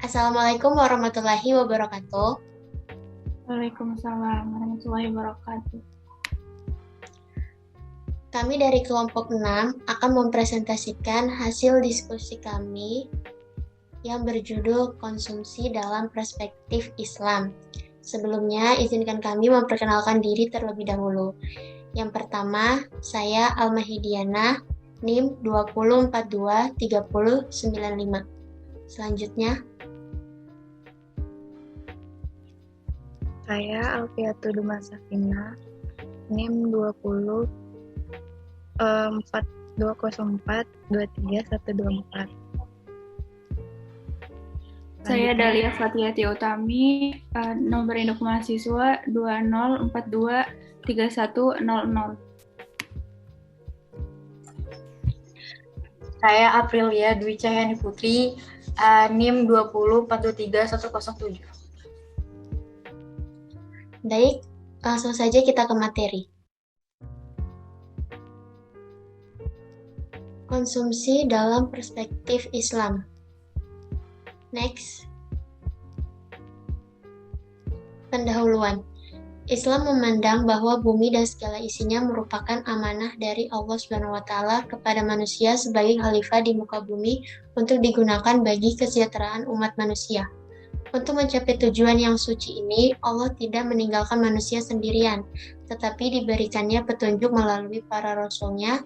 Assalamualaikum warahmatullahi wabarakatuh. Waalaikumsalam warahmatullahi wabarakatuh. Kami dari kelompok 6 akan mempresentasikan hasil diskusi kami yang berjudul Konsumsi dalam Perspektif Islam. Sebelumnya, izinkan kami memperkenalkan diri terlebih dahulu. Yang pertama, saya Almahidiana, NIM 20423095. Selanjutnya, Saya Alfiatul Dumasafina, NIM 204231124. Saya Dalia Fatiyati Utami, nomor induk mahasiswa 20423100. Saya Aprilia Dwi Cahyani Putri, NIM 204231107. baik, langsung saja kita ke materi. Konsumsi dalam perspektif Islam. Next. Pendahuluan. Islam memandang bahwa bumi dan segala isinya merupakan amanah dari Allah SWT kepada manusia sebagai khalifah di muka bumi untuk digunakan bagi kesejahteraan umat manusia. Untuk mencapai tujuan yang suci ini, Allah tidak meninggalkan manusia sendirian, tetapi diberikannya petunjuk melalui para rasulnya.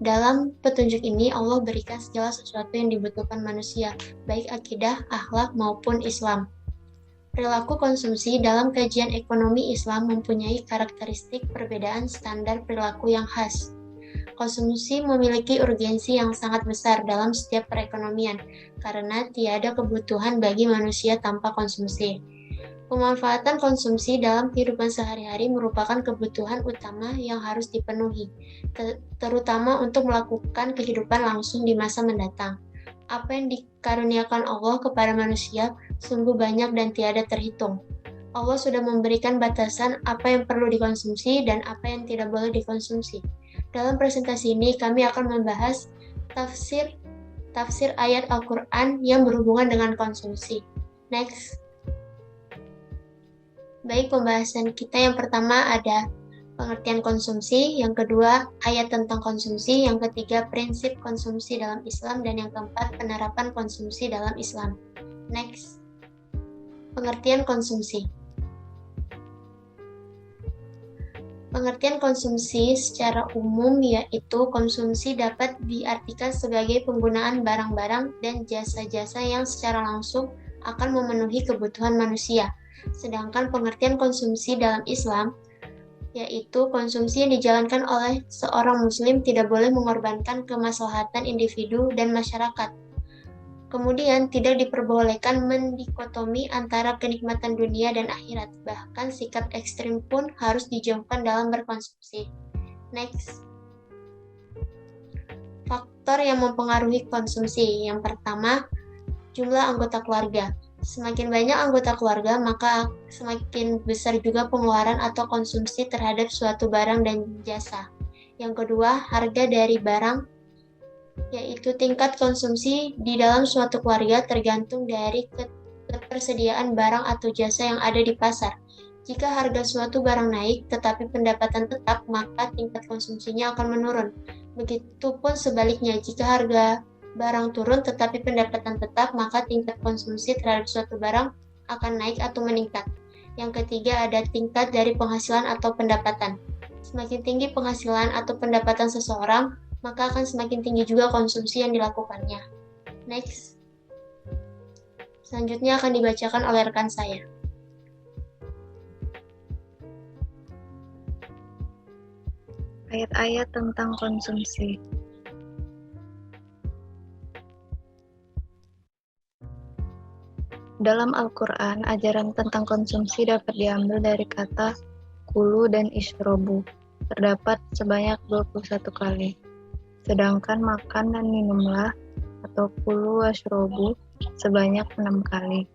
Dalam petunjuk ini, Allah berikan segala sesuatu yang dibutuhkan manusia, baik akidah, akhlak, maupun Islam. Perilaku konsumsi dalam kajian ekonomi Islam mempunyai karakteristik perbedaan standar perilaku yang khas. Konsumsi memiliki urgensi yang sangat besar dalam setiap perekonomian, karena tiada kebutuhan bagi manusia tanpa konsumsi. Pemanfaatan konsumsi dalam kehidupan sehari-hari merupakan kebutuhan utama yang harus dipenuhi, terutama untuk melakukan kehidupan langsung di masa mendatang. Apa yang dikaruniakan Allah kepada manusia sungguh banyak dan tiada terhitung. Allah sudah memberikan batasan apa yang perlu dikonsumsi dan apa yang tidak boleh dikonsumsi. Dalam presentasi ini, kami akan membahas tafsir ayat Al-Quran yang berhubungan dengan konsumsi. Next. Baik, pembahasan kita yang pertama ada pengertian konsumsi, yang kedua ayat tentang konsumsi, yang ketiga prinsip konsumsi dalam Islam, dan yang keempat penerapan konsumsi dalam Islam. Next. Pengertian konsumsi. Pengertian konsumsi secara umum yaitu konsumsi dapat diartikan sebagai penggunaan barang-barang dan jasa-jasa yang secara langsung akan memenuhi kebutuhan manusia. Sedangkan pengertian konsumsi dalam Islam yaitu konsumsi yang dijalankan oleh seorang muslim tidak boleh mengorbankan kemaslahatan individu dan masyarakat. Kemudian, tidak diperbolehkan mendikotomi antara kenikmatan dunia dan akhirat. Bahkan sikap ekstrim pun harus dijauhkan dalam berkonsumsi. Next. Faktor yang mempengaruhi konsumsi. Yang pertama, jumlah anggota keluarga. Semakin banyak anggota keluarga, maka semakin besar juga pengeluaran atau konsumsi terhadap suatu barang dan jasa. Yang kedua, harga dari barang, yaitu tingkat konsumsi di dalam suatu keluarga tergantung dari ketersediaan barang atau jasa yang ada di pasar. Jika harga suatu barang naik tetapi pendapatan tetap, maka tingkat konsumsinya akan menurun. Begitupun sebaliknya, jika harga barang turun tetapi pendapatan tetap, maka tingkat konsumsi terhadap suatu barang akan naik atau meningkat. Yang ketiga ada tingkat dari penghasilan atau pendapatan. Semakin tinggi penghasilan atau pendapatan seseorang, maka akan semakin tinggi juga konsumsi yang dilakukannya. Next. Selanjutnya akan dibacakan oleh rekan saya. Ayat-ayat tentang konsumsi. Dalam Al-Quran, ajaran tentang konsumsi dapat diambil dari kata kulu dan ishrobu. Terdapat sebanyak 21 kali. Sedangkan makan dan minumlah atau kulu washrobu sebanyak 6 kali.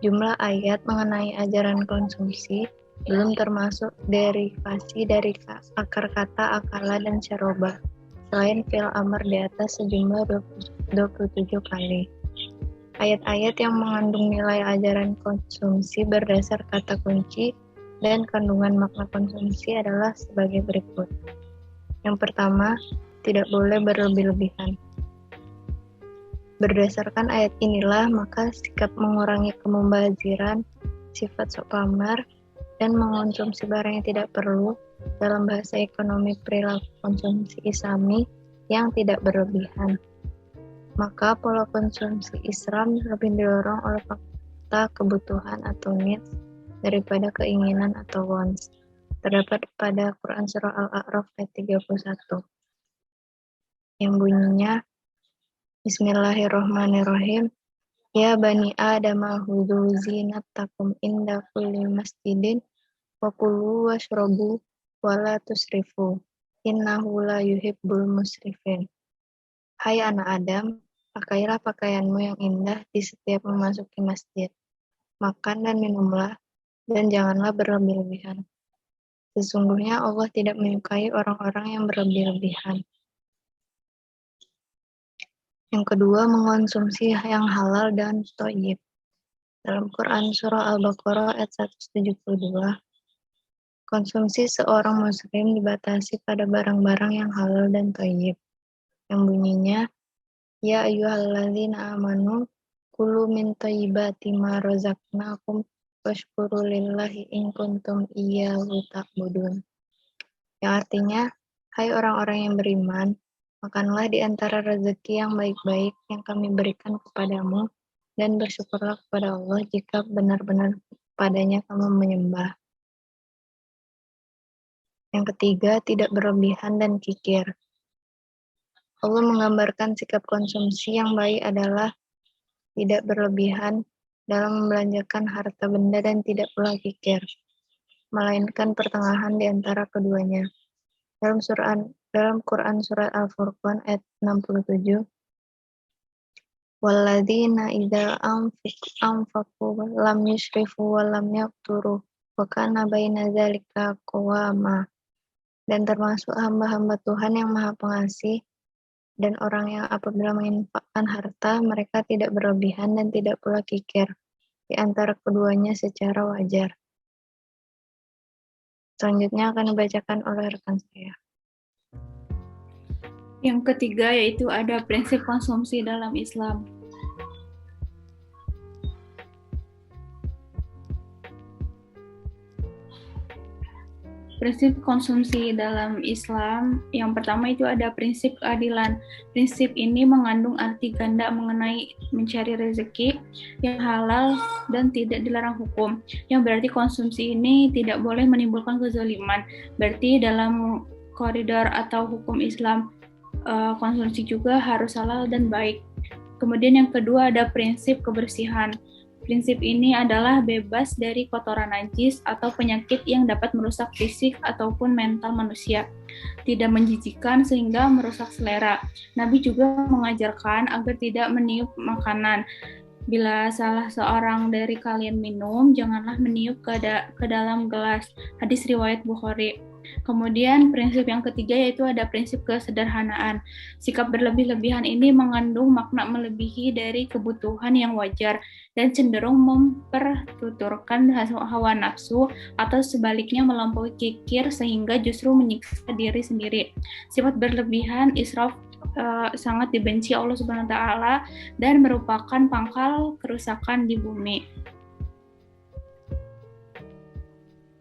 Jumlah ayat mengenai ajaran konsumsi belum termasuk derivasi dari akar kata akala dan syaroba, selain fil amr di atas sejumlah 27 kali. Ayat-ayat yang mengandung nilai ajaran konsumsi berdasar kata kunci dan kandungan makna konsumsi adalah sebagai berikut. Yang pertama, tidak boleh berlebih-lebihan. Berdasarkan ayat inilah, maka sikap mengurangi kemubaziran, sifat sok pamer, dan mengonsumsi barang yang tidak perlu dalam bahasa ekonomi perilaku konsumsi Islami yang tidak berlebihan. Maka pola konsumsi Islam lebih didorong oleh fakta kebutuhan atau needs daripada keinginan atau wants. Terdapat pada Quran Surah Al-A'raf ayat 31 yang bunyinya Bismillahirrahmanirrahim. Ya bani Adam khudzu zinatakum inda kulli masjidin wa kulu washrabu wa la tusrifu innahu la yuhibbul musrifin. Hai anak Adam, pakailah pakaianmu yang indah di setiap memasuki masjid. Makan dan minumlah, dan janganlah berlebih-lebihan. Sesungguhnya Allah tidak menyukai orang-orang yang berlebih-lebihan. Yang kedua, mengonsumsi yang halal dan thayyib. Dalam Quran Surah Al-Baqarah ayat 172, konsumsi seorang muslim dibatasi pada barang-barang yang halal dan thayyib, yang bunyinya, Ya ayyuhalladzina amanu kulu min thayyibati ma razaqnakum washkuru lillahi in kuntum iyyahu ta'budun. Yang artinya, hai orang-orang yang beriman, makanlah di antara rezeki yang baik-baik yang kami berikan kepadamu, dan bersyukurlah kepada Allah jika benar-benar padanya kamu menyembah. Yang ketiga, tidak berlebihan dan kikir. Allah menggambarkan sikap konsumsi yang baik adalah tidak berlebihan dalam membelanjakan harta benda dan tidak pula kikir, melainkan pertengahan di antara keduanya. Dalam Quran Surat Al-Furqan ayat 67, Walladzina idza anfaqu lam yusrifu wa lam yaqturu wa kana baina dzalika qawama. Dan termasuk hamba-hamba Tuhan yang Maha Pengasih dan orang yang apabila menginfakkan harta mereka tidak berlebihan dan tidak pula kikir di antara keduanya secara wajar. Selanjutnya akan dibacakan oleh rekan saya. Yang ketiga yaitu ada prinsip konsumsi dalam Islam. Prinsip konsumsi dalam Islam, yang pertama itu ada prinsip keadilan. Prinsip ini mengandung arti ganda mengenai mencari rezeki yang halal dan tidak dilarang hukum. Yang berarti konsumsi ini tidak boleh menimbulkan kezaliman. Berarti dalam koridor atau hukum Islam, konsumsi juga harus halal dan baik. Kemudian yang kedua ada prinsip kebersihan. Prinsip ini adalah bebas dari kotoran najis atau penyakit yang dapat merusak fisik ataupun mental manusia. Tidak menjijikkan sehingga merusak selera. Nabi juga mengajarkan agar tidak meniup makanan. Bila salah seorang dari kalian minum, janganlah meniup ke dalam gelas. Hadis riwayat Bukhari. Kemudian prinsip yang ketiga yaitu ada prinsip kesederhanaan. Sikap berlebih-lebihan ini mengandung makna melebihi dari kebutuhan yang wajar dan cenderung mempertuturkan hawa nafsu atau sebaliknya melampaui kikir sehingga justru menyiksa diri sendiri. Sifat berlebihan israf sangat dibenci Allah Subhanahu wa taala dan merupakan pangkal kerusakan di bumi.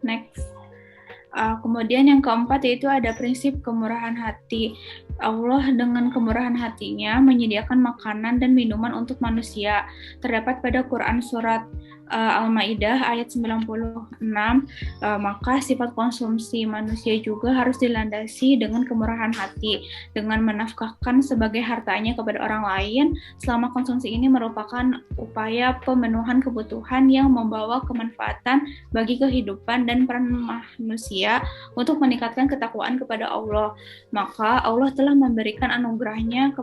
Next. Kemudian yang keempat yaitu ada prinsip kemurahan hati. Allah dengan kemurahan hatinya menyediakan makanan dan minuman untuk manusia. Terdapat pada Quran Surat Al-Ma'idah ayat 96, maka sifat konsumsi manusia juga harus dilandasi dengan kemurahan hati, dengan menafkahkan sebagai hartanya kepada orang lain, selama konsumsi ini merupakan upaya pemenuhan kebutuhan yang membawa kemanfaatan bagi kehidupan dan peran manusia untuk meningkatkan ketakwaan kepada Allah. Maka Allah telah memberikan anugerahnya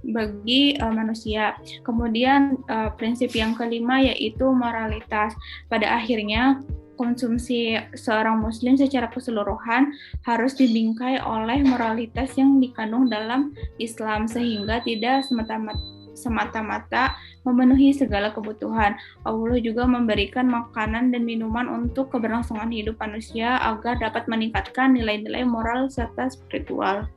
bagi manusia. Kemudian prinsip yang kelima yaitu moralitas. Pada akhirnya konsumsi seorang muslim secara keseluruhan harus dibingkai oleh moralitas yang dikandung dalam Islam sehingga tidak semata-mata memenuhi segala kebutuhan. Allah juga memberikan makanan dan minuman untuk keberlangsungan hidup manusia agar dapat meningkatkan nilai-nilai moral serta spiritual.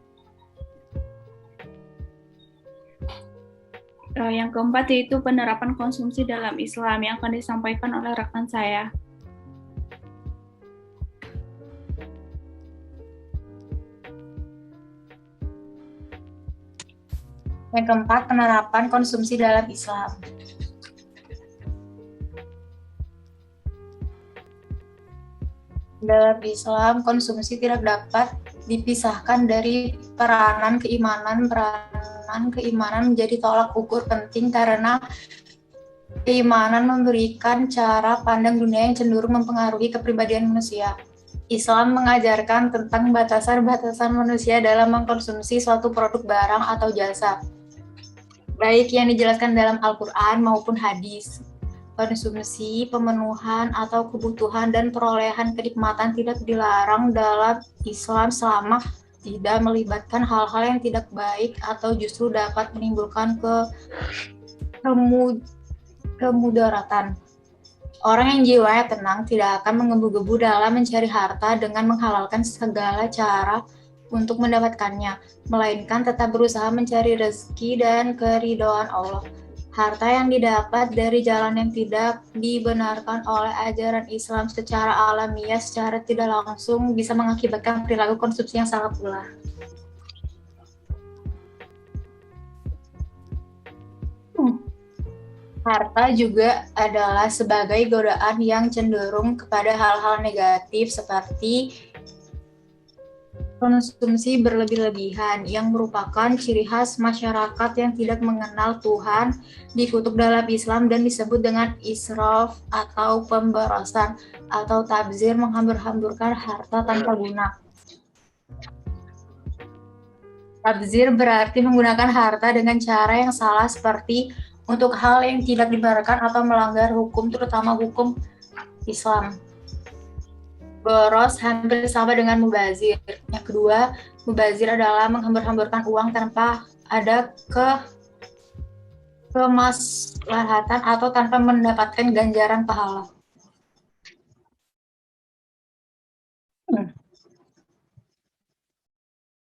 Yang keempat yaitu penerapan konsumsi dalam Islam yang akan disampaikan oleh rekan saya. Yang keempat, penerapan konsumsi dalam Islam. Dalam Islam, konsumsi tidak dapat dipisahkan dari peranan keimanan. Peranan keimanan menjadi tolak ukur penting karena keimanan memberikan cara pandang dunia yang cenderung mempengaruhi kepribadian manusia. Islam mengajarkan tentang batasan-batasan manusia dalam mengkonsumsi suatu produk barang atau jasa, baik yang dijelaskan dalam Al-Quran maupun hadis. Konsumsi, pemenuhan, atau kebutuhan dan perolehan kenikmatan tidak dilarang dalam Islam selama tidak melibatkan hal-hal yang tidak baik atau justru dapat menimbulkan kemudaratan. Orang yang jiwanya tenang tidak akan menggebu-gebu dalam mencari harta dengan menghalalkan segala cara untuk mendapatkannya, melainkan tetap berusaha mencari rezeki dan keridhaan Allah. Harta yang didapat dari jalan yang tidak dibenarkan oleh ajaran Islam secara alamiah, secara tidak langsung bisa mengakibatkan perilaku konsumsi yang salah pula. Harta juga adalah sebagai godaan yang cenderung kepada hal-hal negatif seperti konsumsi berlebih-lebihan yang merupakan ciri khas masyarakat yang tidak mengenal Tuhan, dikutuk dalam Islam dan disebut dengan israf atau pemborosan atau tabzir, menghambur-hamburkan harta tanpa guna. Tabzir berarti menggunakan harta dengan cara yang salah seperti untuk hal yang tidak dibenarkan atau melanggar hukum, terutama hukum Islam. Boros hampir sama dengan mubazir. Yang kedua, mubazir adalah menghambur-hamburkan uang tanpa ada kemaslahatan atau tanpa mendapatkan ganjaran pahala.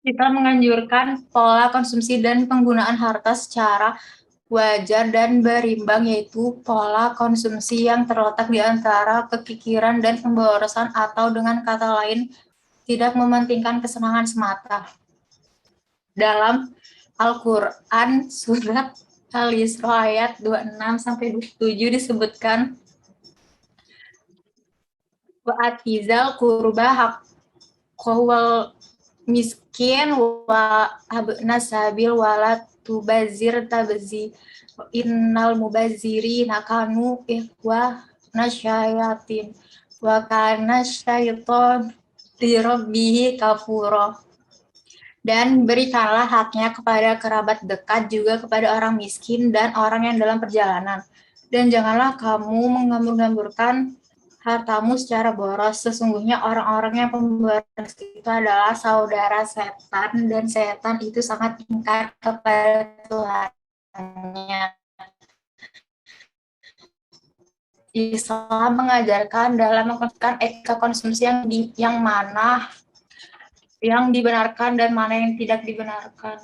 Kita menganjurkan pola konsumsi dan penggunaan harta secara wajar dan berimbang, yaitu pola konsumsi yang terletak di antara kekikiran dan pemborosan, atau dengan kata lain tidak mementingkan kesenangan semata. Dalam Al-Quran surat Al-Isra ayat 26-27 disebutkan wa'atizal qurba haqqal miskin wa abna sabil wala tubazir tabzi innal mubazirina kanu nasyayatin wa kana syaiton lirabbihi kafura. Dan berikanlah haknya kepada kerabat dekat, juga kepada orang miskin dan orang yang dalam perjalanan. Dan janganlah kamu menghambur-hamburkan hartamu secara boros. Sesungguhnya orang-orang yang pemboros itu adalah saudara setan, dan setan itu sangat ingkar kepada Tuhannya. Islam mengajarkan dalam mengkonsumsikan etika konsumsi yang mana yang dibenarkan dan mana yang tidak dibenarkan.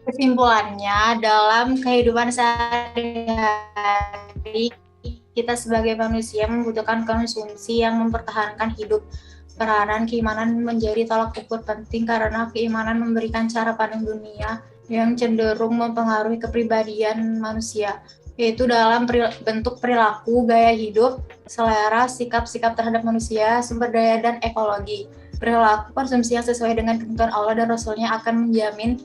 Kesimpulannya, dalam kehidupan sehari-hari, kita sebagai manusia membutuhkan konsumsi yang mempertahankan hidup. Peranan keimanan menjadi tolak ukur penting karena keimanan memberikan cara pandang dunia yang cenderung mempengaruhi kepribadian manusia, yaitu dalam bentuk perilaku, gaya hidup, selera, sikap-sikap terhadap manusia, sumber daya, dan ekologi. Perilaku konsumsi yang sesuai dengan ketentuan Allah dan Rasul-Nya akan menjamin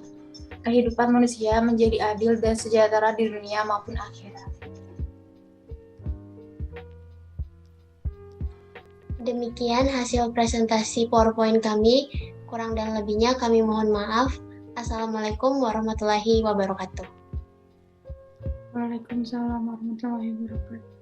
kehidupan manusia menjadi adil dan sejahtera di dunia maupun akhirat. Demikian hasil presentasi PowerPoint kami. Kurang dan lebihnya kami mohon maaf. Assalamualaikum warahmatullahi wabarakatuh. Waalaikumsalam warahmatullahi wabarakatuh.